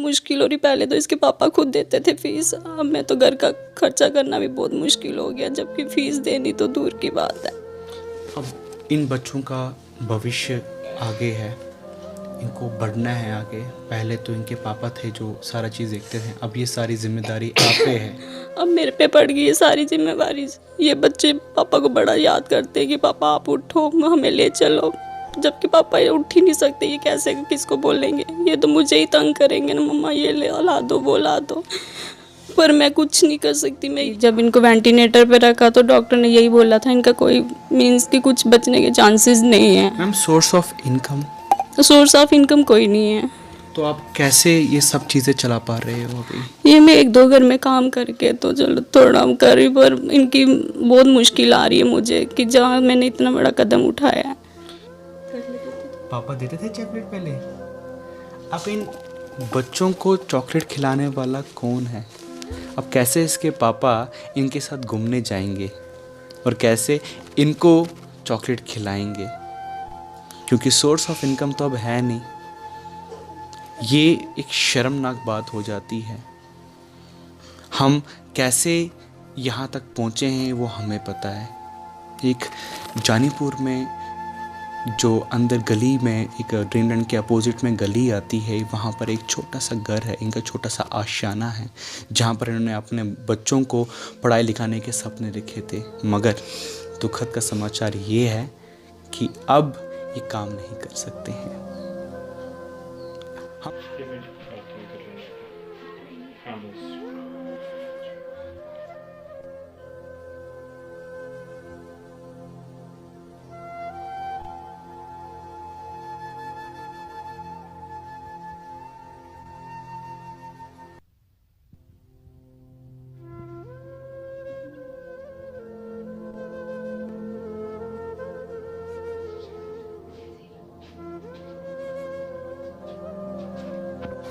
मुश्किल हो रही। पहले तो इसके पापा खुद देते थे फीस, अब मैं तो घर का खर्चा करना भी बहुत मुश्किल हो गया, जबकि फीस देनी तो दूर की बात है। अब इन बच्चों का भविष्य आगे है, इनको बढ़ना है आगे। पहले तो इनके पापा थे जो सारा चीज़ देखते थे, अब ये सारी जिम्मेदारी आप पे है। अब मेरे पे पड़ गई है सारी जिम्मेवारी। ये बच्चे पापा को बड़ा याद करते हैं कि पापा आप उठो, हमें ले चलो, जबकि पापा ये उठ ही नहीं सकते। ये कैसे किसको बोलेंगे? ये तो मुझे ही तंग करेंगे ना, मम्मा ये ले ला दो, वो ला दो, पर मैं कुछ नहीं कर सकती। मैं जब इनको वेंटिलेटर पे रखा तो डॉक्टर ने यही बोला था इनका कोई मीन्स कि कुछ बचने के चांसेस नहीं है। Ma'am, source of income? Source of income कोई नहीं है। तो आप कैसे ये सब चीज़ें चला पा रहे हो अभी? ये मैं एक दो घर में काम करके तो चलो थोड़ा कर रही, पर इनकी बहुत मुश्किल आ रही है मुझे कि जहाँ मैंने इतना बड़ा कदम उठाया है। पापा देते थे चॉकलेट पहले? अब इन बच्चों को चॉकलेट खिलाने वाला कौन है? अब कैसे इसके पापा इनके साथ घूमने जाएंगे और कैसे इनको चॉकलेट खिलाएंगे, क्योंकि सोर्स ऑफ इनकम तो अब है नहीं। ये एक शर्मनाक बात हो जाती है। हम कैसे यहाँ तक पहुँचे हैं वो हमें पता है। एक जानीपुर में जो अंदर गली में एक ड्रीम लैंड के अपोजिट में गली आती है, वहाँ पर एक छोटा सा घर है, इनका छोटा सा आशियाना है, जहाँ पर इन्होंने अपने बच्चों को पढ़ाई लिखाने के सपने देखे थे। मगर दुखद का समाचार ये है कि अब ये काम नहीं कर सकते हैं।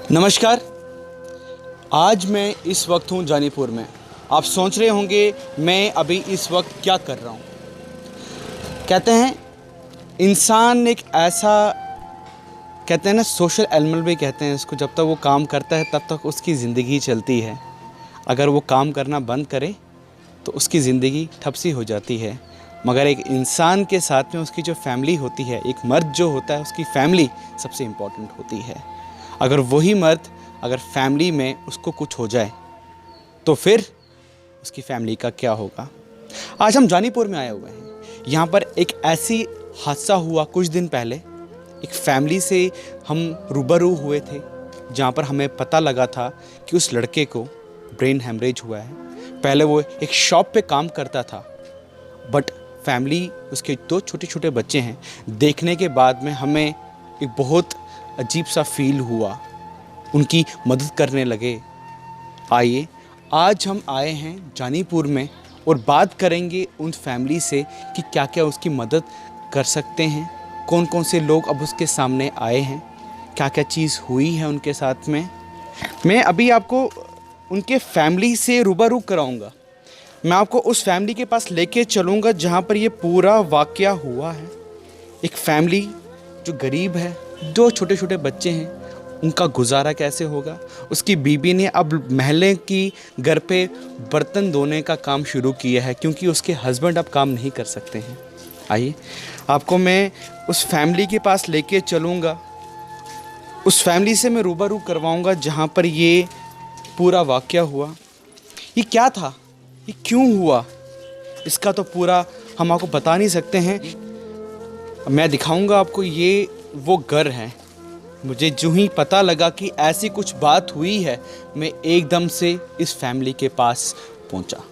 नमस्कार, आज मैं इस वक्त हूँ जानीपुर में। आप सोच रहे होंगे मैं अभी इस वक्त क्या कर रहा हूँ। कहते हैं इंसान एक ऐसा, कहते हैं ना, सोशल एनिमल भी कहते हैं इसको। जब तक वो काम करता है तब तक उसकी ज़िंदगी चलती है। अगर वो काम करना बंद करे तो उसकी ज़िंदगी ठप सी हो जाती है। मगर एक इंसान के साथ में उसकी जो फैमिली होती है, एक मर्द जो होता है उसकी फैमिली सबसे इम्पॉर्टेंट होती है। अगर वही मर्द अगर फैमिली में उसको कुछ हो जाए तो फिर उसकी फैमिली का क्या होगा। आज हम जानीपुर में आए हुए हैं। यहाँ पर एक ऐसी हादसा हुआ कुछ दिन पहले। एक फैमिली से हम रूबरू हुए थे जहाँ पर हमें पता लगा था कि उस लड़के को ब्रेन हेमरेज हुआ है। पहले वो एक शॉप पे काम करता था, बट फैमिली, उसके दो छोटे छोटे बच्चे हैं, देखने के बाद में हमें एक बहुत अजीब सा फील हुआ। उनकी मदद करने लगे। आइए, आज हम आए हैं जानीपुर में और बात करेंगे उन फैमिली से कि क्या क्या उसकी मदद कर सकते हैं, कौन कौन से लोग अब उसके सामने आए हैं, क्या क्या चीज़ हुई है उनके साथ में। मैं अभी आपको उनके फैमिली से रूबरू कराऊंगा। मैं आपको उस फैमिली के पास लेके चलूँगा जहाँ पर ये पूरा वाक़या हुआ है। एक फैमिली जो गरीब है, दो छोटे छोटे बच्चे हैं, उनका गुजारा कैसे होगा। उसकी बीबी ने अब महल्ले की घर पे बर्तन धोने का काम शुरू किया है क्योंकि उसके हस्बैंड अब काम नहीं कर सकते हैं। आइए, आपको मैं उस फैमिली के पास लेके चलूँगा। उस फैमिली से मैं रूबरू करवाऊँगा जहाँ पर ये पूरा वाक़या हुआ। ये क्या था, ये क्यों हुआ, इसका तो पूरा हम आपको बता नहीं सकते हैं। मैं दिखाऊँगा आपको। ये वो घर है। मुझे जो ही पता लगा कि ऐसी कुछ बात हुई है, मैं एकदम से इस फैमिली के पास पहुंचा।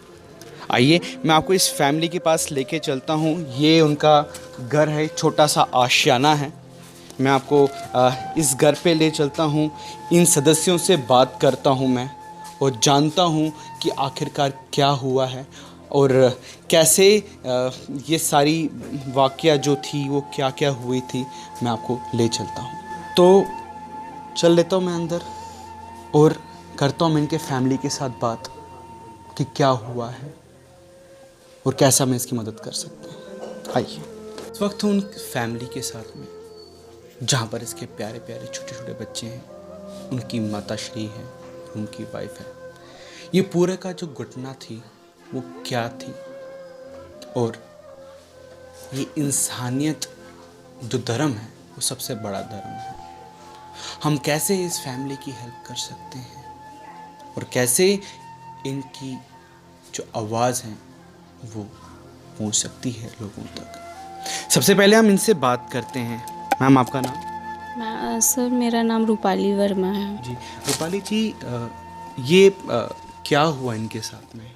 आइए, मैं आपको इस फैमिली के पास लेके चलता हूं। ये उनका घर है, छोटा सा आशियाना है। मैं आपको इस घर पे ले चलता हूं। इन सदस्यों से बात करता हूं मैं और जानता हूं कि आखिरकार क्या हुआ है और कैसे ये सारी वाक़या जो थी वो क्या क्या हुई थी। मैं आपको ले चलता हूँ। तो चल लेता हूँ मैं अंदर और करता हूँ मैं इनके फैमिली के साथ बात कि क्या हुआ है और कैसा मैं इसकी मदद कर सकता हूँ। आइए, इस वक्त हूँ उन फैमिली के साथ में जहाँ पर इसके प्यारे प्यारे छोटे छोटे बच्चे हैं। उनकी माताश्री है, उनकी वाइफ है। ये पूरे का जो घटना थी वो क्या थी, और ये इंसानियत जो धर्म है वो सबसे बड़ा धर्म है। हम कैसे इस फैमिली की हेल्प कर सकते हैं और कैसे इनकी जो आवाज़ है वो पहुंच सकती है लोगों तक। सबसे पहले हम इनसे बात करते हैं। मैम, आपका नाम? सर, मेरा नाम रूपाली वर्मा है। जी, रूपाली जी, ये क्या हुआ इनके साथ में?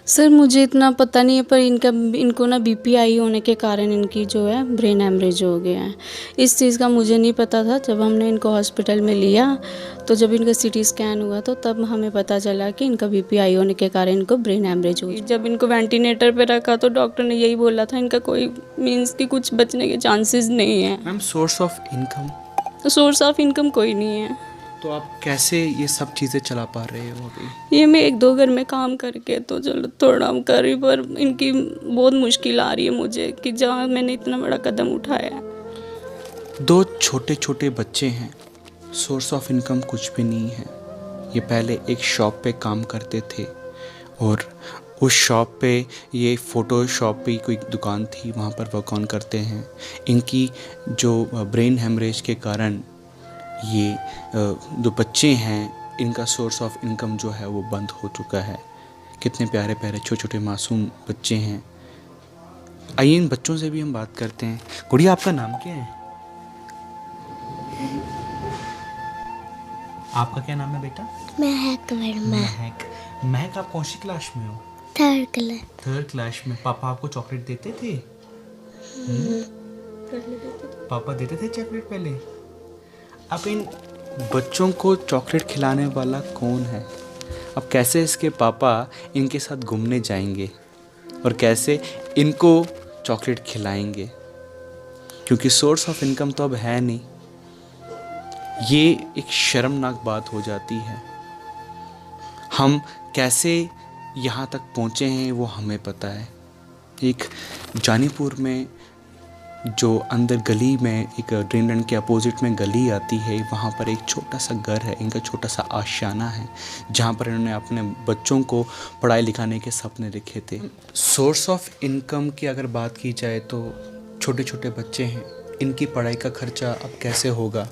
सर, मुझे इतना पता नहीं है, पर इनको ना बीपीआई होने के कारण इनकी जो है ब्रेन हेमरेज हो गया है। इस चीज़ का मुझे नहीं पता था। जब हमने इनको हॉस्पिटल में लिया तो जब इनका सीटी स्कैन हुआ तो तब हमें पता चला कि इनका बीपीआई होने के कारण इनको ब्रेन हेमरेज हुई। जब इनको वेंटिलेटर पे रखा तो डॉक्टर ने यही बोला था इनका कोई मीन्स कि कुछ बचने के चांसेस नहीं है। Ma'am, source of income? Source of income कोई नहीं है। तो आप कैसे ये सब चीज़ें चला पा रहे हो अभी? ये मैं 1-2 घर में काम करके तो चलो थोड़ा हम कर रही, पर इनकी बहुत मुश्किल आ रही है मुझे कि जहाँ मैंने इतना बड़ा कदम उठाया है। 2 छोटे छोटे बच्चे हैं, सोर्स ऑफ इनकम कुछ भी नहीं है। ये पहले एक शॉप पे काम करते थे और उस शॉप पे, ये फ़ोटो शॉप पे कोई दुकान थी, वहाँ पर वर्क ऑन करते हैं। इनकी जो ब्रेन हेमरेज के कारण ये जो बच्चे हैं, इनका सोर्स ऑफ इनकम जो है वो बंद हो चुका है। कितने प्यारे प्यारे छोटे छोटे मासूम बच्चे हैं। आइए इन बच्चों से भी हम बात करते हैं। गुड़िया, आपका नाम क्या है? आपका क्या नाम है बेटा? महक वर्मा। महक। महक, आप कौन सी क्लास में हो? 3rd class. 3rd क्लास में। पापा आपको चॉकलेट देते थे? पापा देते थे चॉकलेट पहले? अब इन बच्चों को चॉकलेट खिलाने वाला कौन है? अब कैसे इसके पापा इनके साथ घूमने जाएंगे और कैसे इनको चॉकलेट खिलाएंगे, क्योंकि सोर्स ऑफ इनकम तो अब है नहीं। ये एक शर्मनाक बात हो जाती है। हम कैसे यहाँ तक पहुँचे हैं वो हमें पता है। एक जानीपुर में जो अंदर गली में, एक ड्रीमलैंड के अपोजिट में गली आती है, वहाँ पर एक छोटा सा घर है, इनका छोटा सा आशियाना है, जहाँ पर इन्होंने अपने बच्चों को पढ़ाई लिखाने के सपने देखे थे। सोर्स ऑफ इनकम की अगर बात की जाए तो छोटे छोटे बच्चे हैं, इनकी पढ़ाई का खर्चा अब कैसे होगा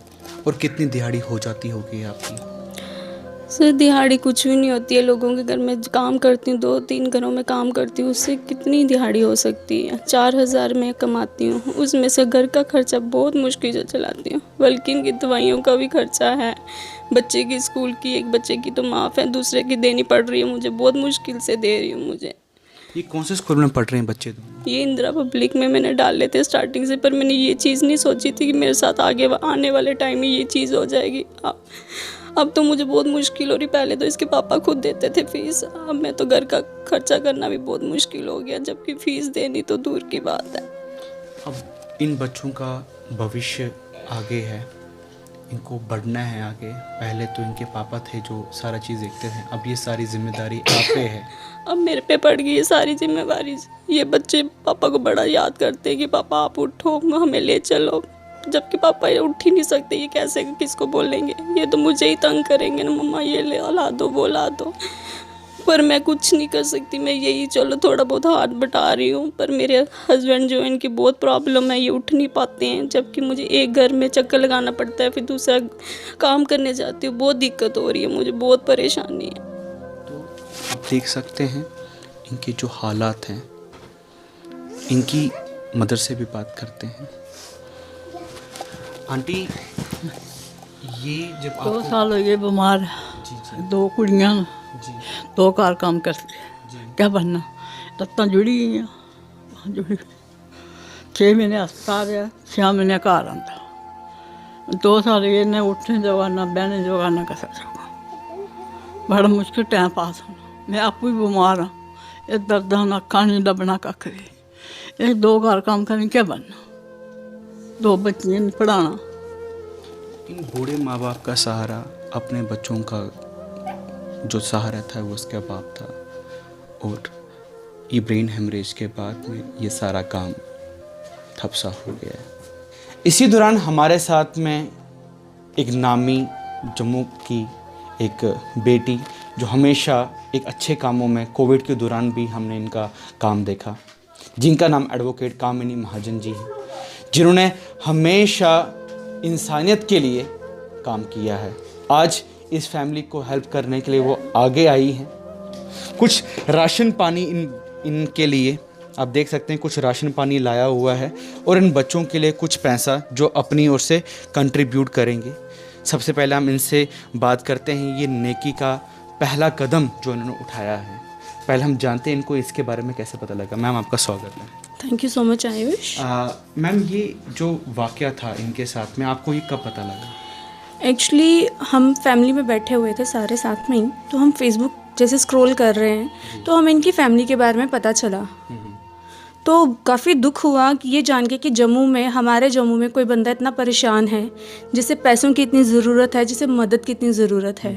और कितनी दिहाड़ी हो जाती होगी आपकी? सर, दिहाड़ी कुछ भी नहीं होती है। लोगों के घर में काम करती हूँ, 2-3 घरों में काम करती हूँ, उससे कितनी दिहाड़ी हो सकती है? 4,000 में कमाती हूँ, उसमें से घर का खर्चा बहुत मुश्किल से चलाती हूँ। बल्कि इनकी दवाइयों का भी खर्चा है, बच्चे की स्कूल की, एक बच्चे की तो माफ़ है, दूसरे की देनी पड़ रही है मुझे, बहुत मुश्किल से दे रही हूँ मुझे। ये कौन से स्कूल में पढ़ रहे हैं बच्चे? ये इंदिरा पब्लिक में मैंने डाले थे स्टार्टिंग से, पर मैंने ये चीज़ नहीं सोची थी कि मेरे साथ आगे आने वाले टाइम में ये चीज़ हो जाएगी। अब तो मुझे बहुत मुश्किल हो रही। पहले तो इसके पापा खुद देते थे फीस, अब मैं तो घर का खर्चा करना भी बहुत मुश्किल हो गया, जबकि फीस देनी तो दूर की बात है। अब इन बच्चों का भविष्य आगे है, इनको बढ़ना है आगे। पहले तो इनके पापा थे जो सारा चीज़ देखते थे, अब ये सारी जिम्मेदारी आप पे है। अब मेरे पे पड़ गई ये सारी जिम्मेवारी। ये बच्चे पापा को बड़ा याद करते हैं कि पापा आप उठो, हमें ले चलो, जबकि पापा ये उठ ही नहीं सकते। ये कैसे किसको बोलेंगे? ये तो मुझे ही तंग करेंगे ना, मम्मा ये ले ला दो, वो ला दो, पर मैं कुछ नहीं कर सकती। मैं यही चलो थोड़ा बहुत हाथ बटा रही हूँ, पर मेरे हस्बैंड जो है इनकी बहुत प्रॉब्लम है, ये उठ नहीं पाते हैं, जबकि मुझे एक घर में चक्कर लगाना पड़ता है, फिर दूसरा काम करने जाती हूँ। बहुत दिक्कत हो रही है मुझे, बहुत परेशानी है। तो आप देख सकते हैं इनके जो हालात हैं। इनकी मदर से भी बात करते हैं। आंटी, ये जब 2 साल हो गए बीमार। जी जी 2 कुड़ियां, जी 2 घर काम करती। जी क्या बनना? लत्तां जुड़ी गई, जुड़ी 6 महीने अस्पताल रहा, 6 महीने घर आंदा। 2 साल गए ने उठने जोगा ना बहने जोगा ना कसर जोगा। बड़ा मुश्किल टाइम पास होना। मैं आपू भी बीमार हाँ, ये दर्द ना अक्खां नहीं लभना कख भी। ये 2 घर काम करने क्या बनना? 2 बच्चियां ने पढ़ाना। इन बूढ़े माँ बाप का सहारा, अपने बच्चों का जो सहारा था वो उसका बाप था, और ये ब्रेन हेमरेज के बाद में ये सारा काम ठप सा हो गया है। इसी दौरान हमारे साथ में एक नामी जम्मू की एक बेटी जो हमेशा एक अच्छे कामों में, कोविड के दौरान भी हमने इनका काम देखा, जिनका नाम एडवोकेट कामिनी महाजन जी है, जिन्होंने हमेशा इंसानियत के लिए काम किया है। आज इस फैमिली को हेल्प करने के लिए वो आगे आई हैं। कुछ राशन पानी इनके लिए आप देख सकते हैं, कुछ राशन पानी लाया हुआ है और इन बच्चों के लिए कुछ पैसा जो अपनी ओर से कंट्रीब्यूट करेंगे। सबसे पहले हम इनसे बात करते हैं, ये नेकी का पहला कदम जो इन्होंने उठाया है। पहले हम जानते हैं इनको इसके बारे में कैसे पता लगा। मैम आपका स्वागत है। Thank you so much Ayush. Ma'am ये जो वाक़या था इनके साथ में, आपको ये कब पता लगा? एक्चुअली हम फैमिली में बैठे हुए थे सारे साथ में ही, तो हम फेसबुक जैसे स्क्रॉल कर रहे हैं तो हमें इनकी फैमिली के बारे में पता चला। तो काफ़ी दुख हुआ कि ये जान के कि हमारे जम्मू में कोई बंदा इतना परेशान है, जिसे पैसों की इतनी ज़रूरत है, जिसे मदद की इतनी ज़रूरत है।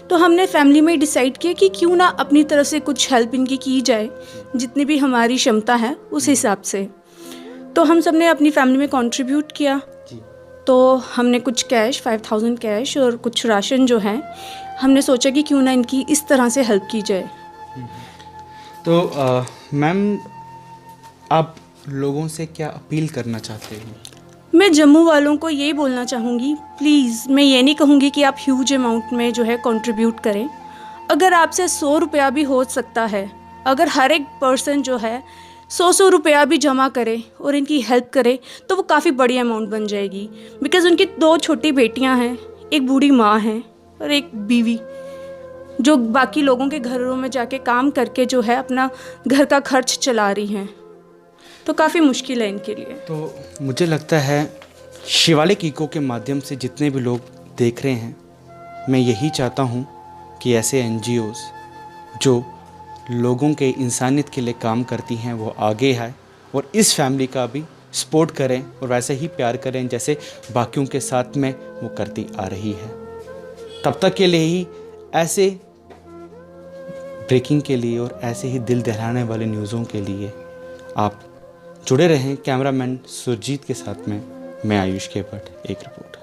तो हमने फैमिली में डिसाइड किया कि क्यों ना अपनी तरफ से कुछ हेल्प इनकी की जाए, जितनी भी हमारी क्षमता है उस हिसाब से। तो हम सब ने अपनी फैमिली में कंट्रीब्यूट किया। तो हमने कुछ कैश 5000 कैश और कुछ राशन जो है, हमने सोचा कि क्यों ना इनकी इस तरह से हेल्प की जाए। तो मैम आप लोगों से क्या अपील करना चाहते हैं? मैं जम्मू वालों को यही बोलना चाहूँगी, प्लीज़, मैं ये नहीं कहूँगी कि आप ह्यूज अमाउंट में जो है कंट्रीब्यूट करें। अगर आपसे 100 रुपया भी हो सकता है, अगर हर एक पर्सन जो है 100 रुपया भी जमा करे और इनकी हेल्प करे तो वो काफ़ी बड़ी अमाउंट बन जाएगी। बिकॉज़ उनकी 2 छोटी बेटियां हैं, एक बूढ़ी माँ है और एक बीवी, जो बाकी लोगों के घरों में जाके काम करके जो है अपना घर का खर्च चला रही हैं। तो काफ़ी मुश्किल है इनके लिए। तो मुझे लगता है शिवालिक इको के माध्यम से जितने भी लोग देख रहे हैं, मैं यही चाहता हूँ कि ऐसे NGOs जो लोगों के इंसानियत के लिए काम करती हैं वो आगे आए और इस फैमिली का भी सपोर्ट करें और वैसे ही प्यार करें जैसे बाकियों के साथ में वो करती आ रही है। तब तक के लिए ही ऐसे ब्रेकिंग के लिए और ऐसे ही दिल दहलाने वाले न्यूज़ों के लिए आप जुड़े रहें। कैमरामैन सुरजीत के साथ में मैं आयुष के भट्ट, एक रिपोर्ट।